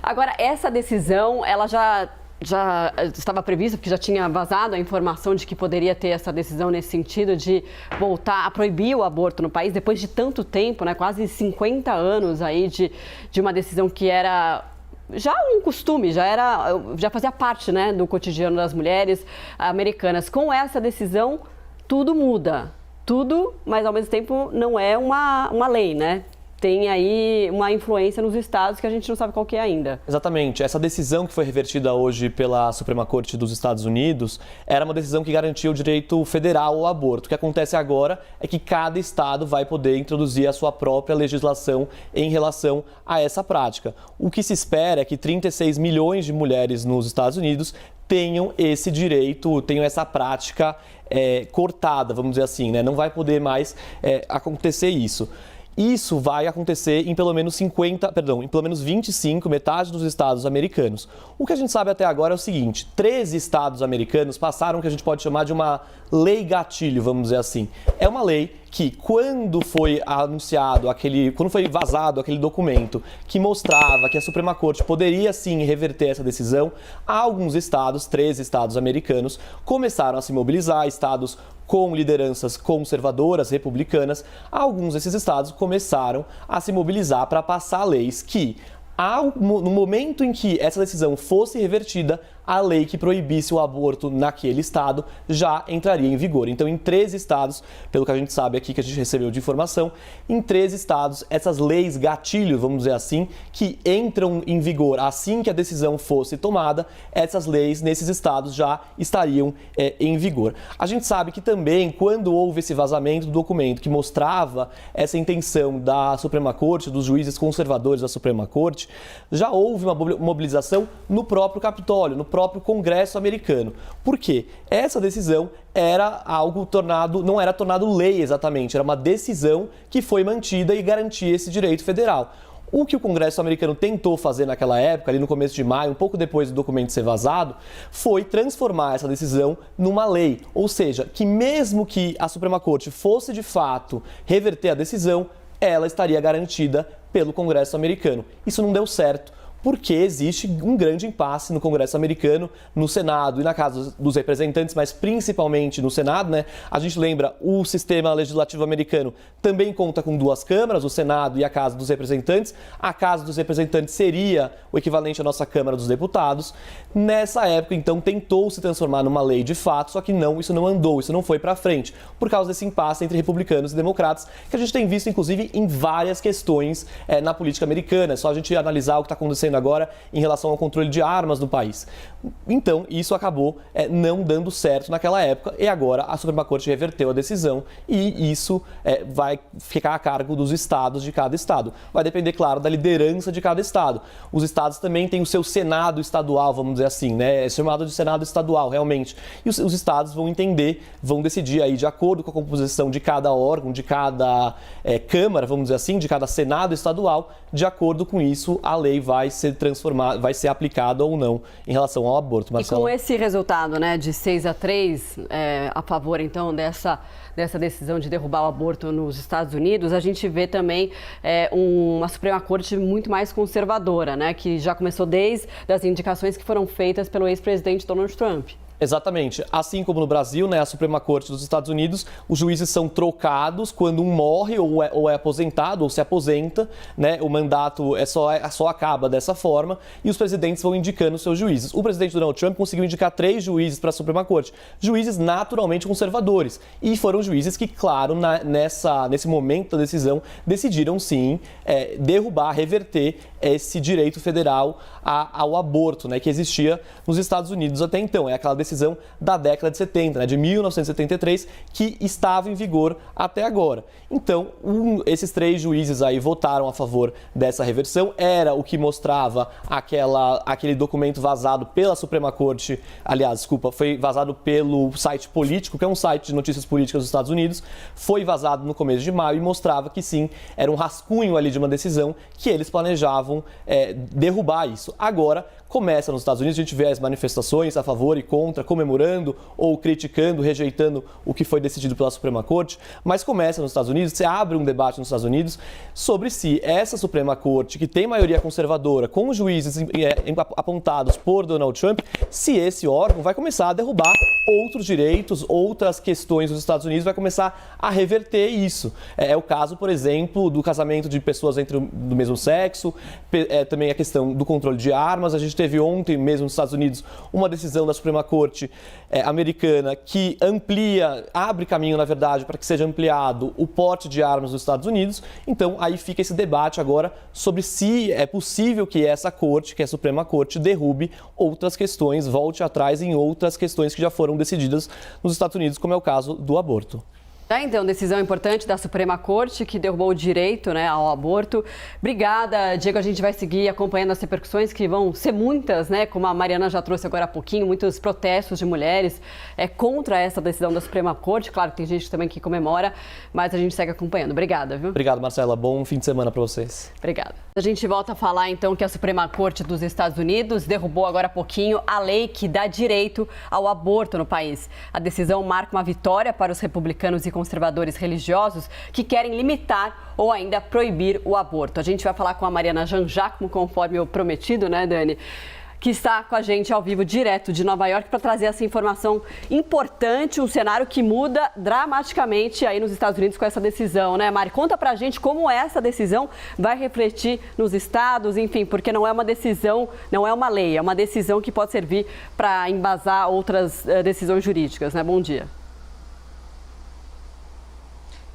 Agora, essa decisão, ela já estava prevista, porque já tinha vazado a informação de que poderia ter essa decisão nesse sentido de voltar a proibir o aborto no país, depois de tanto tempo, né, quase 50 anos aí de uma decisão que era já um costume, já fazia parte, né, do cotidiano das mulheres americanas. Com essa decisão, tudo muda, tudo, mas ao mesmo tempo não é uma lei, né? Tem aí uma influência nos estados que a gente não sabe qual que é ainda. Exatamente. Essa decisão que foi revertida hoje pela Suprema Corte dos Estados Unidos era uma decisão que garantia o direito federal ao aborto. O que acontece agora é que cada estado vai poder introduzir a sua própria legislação em relação a essa prática. O que se espera é que 36 milhões de mulheres nos Estados Unidos tenham esse direito, tenham essa prática cortada, vamos dizer assim, né? Não vai poder mais acontecer isso. Isso vai acontecer em pelo menos 25, metade dos estados americanos. O que a gente sabe até agora é o seguinte: 13 estados americanos passaram o que a gente pode chamar de uma lei gatilho, vamos dizer assim. É uma lei que, quando foi quando foi vazado aquele documento que mostrava que a Suprema Corte poderia sim reverter essa decisão, alguns estados, 13 estados americanos, começaram a se mobilizar, estados com lideranças conservadoras, republicanas. Alguns desses estados começaram a se mobilizar para passar leis que, no momento em que essa decisão fosse revertida, a lei que proibisse o aborto naquele estado já entraria em vigor. Então, em 13 estados, pelo que a gente sabe aqui, que a gente recebeu de informação, em 13 estados, essas leis gatilho, vamos dizer assim, que entram em vigor assim que a decisão fosse tomada, essas leis nesses estados já estariam em vigor. A gente sabe que também, quando houve esse vazamento do documento que mostrava essa intenção da Suprema Corte, dos juízes conservadores da Suprema Corte, já houve uma mobilização no próprio Capitólio, no próprio Congresso americano. Por quê? Essa decisão era algo não era tornado lei exatamente, era uma decisão que foi mantida e garantia esse direito federal. O que o Congresso americano tentou fazer naquela época, ali no começo de maio, um pouco depois do documento ser vazado, foi transformar essa decisão numa lei. Ou seja, que mesmo que a Suprema Corte fosse de fato reverter a decisão, ela estaria garantida pelo Congresso americano. Isso não deu certo, porque existe um grande impasse no Congresso americano, no Senado e na Casa dos Representantes, mas principalmente no Senado, né? A gente lembra, o sistema legislativo americano também conta com duas câmaras, o Senado e a Casa dos Representantes. A Casa dos Representantes seria o equivalente à nossa Câmara dos Deputados. Nessa época, então, tentou se transformar numa lei de fato, só que isso não andou, isso não foi para frente, por causa desse impasse entre republicanos e democratas, que a gente tem visto, inclusive, em várias questões na política americana. É só a gente analisar o que está acontecendo agora em relação ao controle de armas no país. Então, isso acabou não dando certo naquela época e agora a Suprema Corte reverteu a decisão e isso vai ficar a cargo dos estados de cada estado. Vai depender, claro, da liderança de cada estado. Os estados também têm o seu Senado estadual, vamos dizer assim, né? É chamado de Senado estadual, realmente. E os estados vão decidir aí de acordo com a composição de cada órgão, de cada Câmara, vamos dizer assim, de cada Senado estadual. De acordo com isso, a lei vai ser transformada, vai ser aplicada ou não em relação ao aborto. Marcelo. E com esse resultado, né, de 6-3 a favor, então, dessa decisão de derrubar o aborto nos Estados Unidos, a gente vê também uma Suprema Corte muito mais conservadora, né, que já começou desde as indicações que foram feitas pelo ex-presidente Donald Trump. Exatamente. Assim como no Brasil, né, a Suprema Corte dos Estados Unidos, os juízes são trocados quando um morre ou é aposentado ou se aposenta, né, o mandato só acaba dessa forma e os presidentes vão indicando seus juízes. O presidente Donald Trump conseguiu indicar 3 juízes para a Suprema Corte, juízes naturalmente conservadores, e foram juízes que, claro, nesse momento da decisão, decidiram sim reverter esse direito federal ao aborto, né, que existia nos Estados Unidos até então. É aquela decisão da década de 70, né, de 1973, que estava em vigor até agora. Então, esses 3 juízes aí votaram a favor dessa reversão. Era o que mostrava aquele documento vazado pela Suprema Corte, foi vazado pelo site Político, que é um site de notícias políticas dos Estados Unidos, foi vazado no começo de maio e mostrava que sim, era um rascunho ali de uma decisão que eles planejavam tentavam derrubar isso. Agora, começa nos Estados Unidos, a gente vê as manifestações a favor e contra, comemorando ou criticando, rejeitando o que foi decidido pela Suprema Corte, mas começa nos Estados Unidos, você abre um debate nos Estados Unidos sobre se essa Suprema Corte, que tem maioria conservadora, com juízes apontados por Donald Trump, se esse órgão vai começar a derrubar outros direitos, outras questões dos Estados Unidos, vai começar a reverter isso. É o caso, por exemplo, do casamento de pessoas do mesmo sexo, também a questão do controle de armas. A gente teve ontem mesmo nos Estados Unidos uma decisão da Suprema Corte americana que abre caminho, na verdade, para que seja ampliado o porte de armas dos Estados Unidos. Então, aí fica esse debate agora sobre se é possível que essa corte, que é a Suprema Corte, derrube outras questões, volte atrás em outras questões que já foram decididas nos Estados Unidos, como é o caso do aborto. Então, decisão importante da Suprema Corte, que derrubou o direito, ao aborto. Obrigada, Diego. A gente vai seguir acompanhando as repercussões, que vão ser muitas, como a Mariana já trouxe agora há pouquinho, muitos protestos de mulheres contra essa decisão da Suprema Corte. Claro, tem gente também que comemora, mas a gente segue acompanhando. Obrigada, viu? Obrigado, Marcela. Bom fim de semana para vocês. Obrigada. A gente volta a falar, então, que a Suprema Corte dos Estados Unidos derrubou agora há pouquinho a lei que dá direito ao aborto no país. A decisão marca uma vitória para os republicanos e conservadores religiosos que querem limitar ou ainda proibir o aborto. A gente vai falar com a Mariana Janjacmo, conforme o prometido, Dani? Que está com a gente ao vivo, direto de Nova York, para trazer essa informação importante, um cenário que muda dramaticamente aí nos Estados Unidos com essa decisão, Mari? Conta pra gente como essa decisão vai refletir nos estados, enfim, porque não é uma decisão, não é uma lei, é uma decisão que pode servir para embasar outras decisões jurídicas, Bom dia.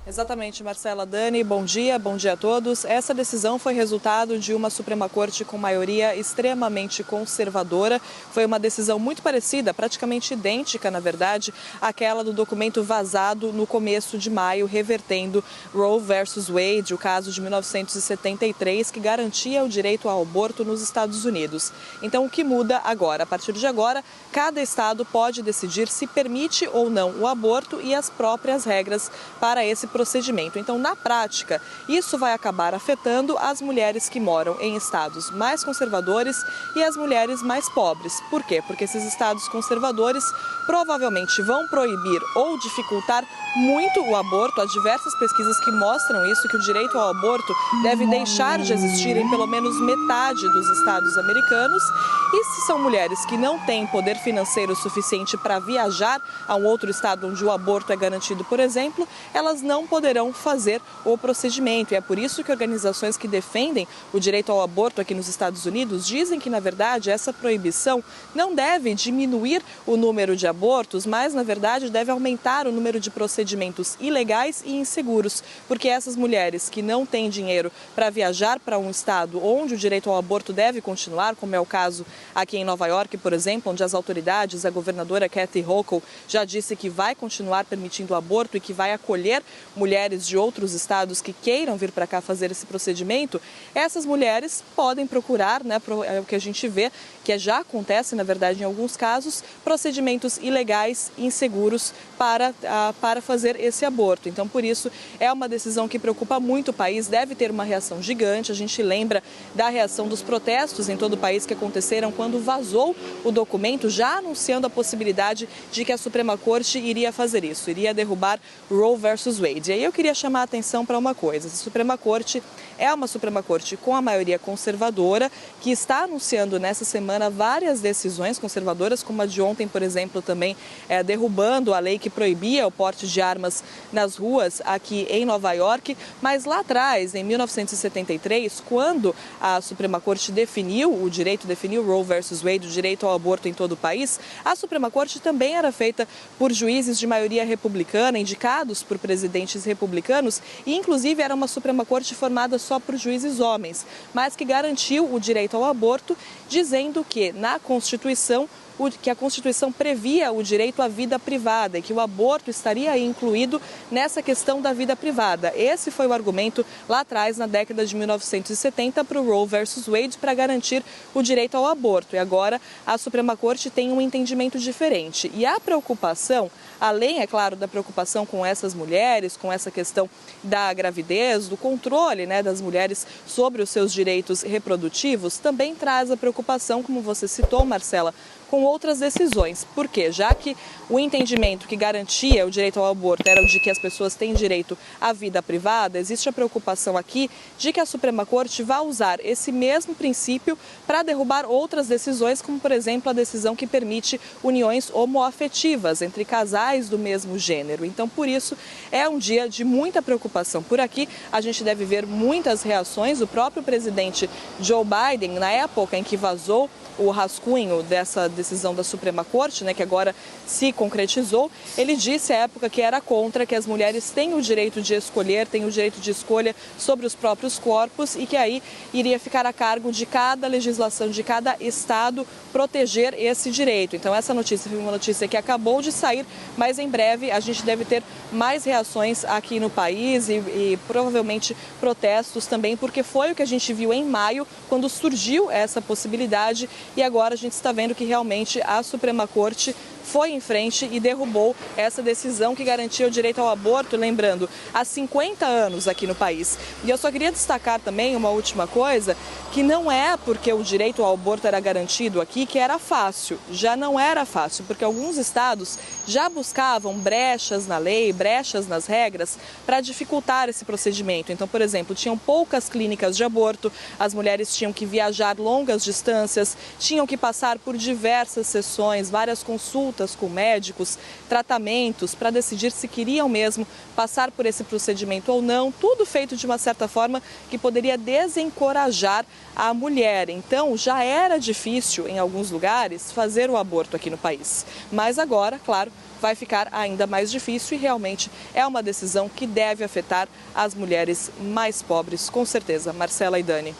Exatamente, Marcela. Dani, bom dia a todos. Essa decisão foi resultado de uma Suprema Corte com maioria extremamente conservadora. Foi uma decisão muito parecida, praticamente idêntica, na verdade, àquela do documento vazado no começo de maio, revertendo Roe versus Wade, o caso de 1973, que garantia o direito ao aborto nos Estados Unidos. Então, o que muda agora? A partir de agora, cada estado pode decidir se permite ou não o aborto e as próprias regras para esse procedimento. Então, na prática, isso vai acabar afetando as mulheres que moram em estados mais conservadores e as mulheres mais pobres. Por quê? Porque esses estados conservadores provavelmente vão proibir ou dificultar muito o aborto. Há diversas pesquisas que mostram isso, que o direito ao aborto deve deixar de existir em pelo menos metade dos estados americanos. E se são mulheres que não têm poder financeiro suficiente para viajar a um outro estado onde o aborto é garantido, por exemplo, elas não poderão fazer o procedimento. E é por isso que organizações que defendem o direito ao aborto aqui nos Estados Unidos dizem que, na verdade, essa proibição não deve diminuir o número de abortos, mas, na verdade, deve aumentar o número de procedimentos ilegais e inseguros, porque essas mulheres que não têm dinheiro para viajar para um estado onde o direito ao aborto deve continuar, como é o caso aqui em Nova York, por exemplo, onde as autoridades, a governadora Kathy Hochul já disse que vai continuar permitindo o aborto e que vai acolher mulheres de outros estados que queiram vir para cá fazer esse procedimento, essas mulheres podem procurar, é o que a gente vê, que já acontece, na verdade, em alguns casos, procedimentos ilegais e inseguros para fazer esse aborto. Então, por isso, é uma decisão que preocupa muito o país, deve ter uma reação gigante. A gente lembra da reação dos protestos em todo o país que aconteceram quando vazou o documento, já anunciando a possibilidade de que a Suprema Corte iria fazer isso, iria derrubar Roe versus Wade. E aí eu queria chamar a atenção para uma coisa: a Suprema Corte é uma Suprema Corte com a maioria conservadora, que está anunciando nessa semana várias decisões conservadoras, como a de ontem, por exemplo, também derrubando a lei que proibia o porte de armas nas ruas aqui em Nova York. Mas lá atrás, em 1973, quando a Suprema Corte definiu Roe versus Wade, o direito ao aborto em todo o país, a Suprema Corte também era feita por juízes de maioria republicana, indicados por presidentes republicanos, e inclusive era uma Suprema Corte formada só por juízes homens, mas que garantiu o direito ao aborto, dizendo que na Constituição que a Constituição previa o direito à vida privada e que o aborto estaria incluído nessa questão da vida privada. Esse foi o argumento lá atrás, na década de 1970, para o Roe versus Wade, para garantir o direito ao aborto. E agora a Suprema Corte tem um entendimento diferente. E a preocupação, além, é claro, da preocupação com essas mulheres, com essa questão da gravidez, do controle, né, das mulheres sobre os seus direitos reprodutivos, também traz a preocupação, como você citou, Marcela, com outras decisões. Por quê? Já que o entendimento que garantia o direito ao aborto era o de que as pessoas têm direito à vida privada, existe a preocupação aqui de que a Suprema Corte vá usar esse mesmo princípio para derrubar outras decisões, como, por exemplo, a decisão que permite uniões homoafetivas entre casais do mesmo gênero. Então, por isso, é um dia de muita preocupação por aqui. A gente deve ver muitas reações. O próprio presidente Joe Biden, na época em que vazou o rascunho dessa decisão da Suprema Corte, né, que agora se concretizou, ele disse à época que era contra, que as mulheres têm o direito de escolher, têm o direito de escolha sobre os próprios corpos e que aí iria ficar a cargo de cada legislação, de cada estado proteger esse direito. Então essa notícia foi uma notícia que acabou de sair, mas em breve a gente deve ter mais reações aqui no país e provavelmente protestos também, porque foi o que a gente viu em maio, quando surgiu essa possibilidade. E agora a gente está vendo que realmente a Suprema Corte foi em frente e derrubou essa decisão que garantia o direito ao aborto, lembrando, há 50 anos aqui no país. E eu só queria destacar também uma última coisa, que não é porque o direito ao aborto era garantido aqui que era fácil. Já não era fácil, porque alguns estados já buscavam brechas na lei, brechas nas regras para dificultar esse procedimento. Então, por exemplo, tinham poucas clínicas de aborto, as mulheres tinham que viajar longas distâncias, tinham que passar por diversas sessões, várias consultas com médicos, tratamentos para decidir se queriam mesmo passar por esse procedimento ou não, tudo feito de uma certa forma que poderia desencorajar a mulher. Então, já era difícil em alguns lugares fazer o aborto aqui no país. Mas agora, claro, vai ficar ainda mais difícil e realmente é uma decisão que deve afetar as mulheres mais pobres, com certeza. Marcela e Dani.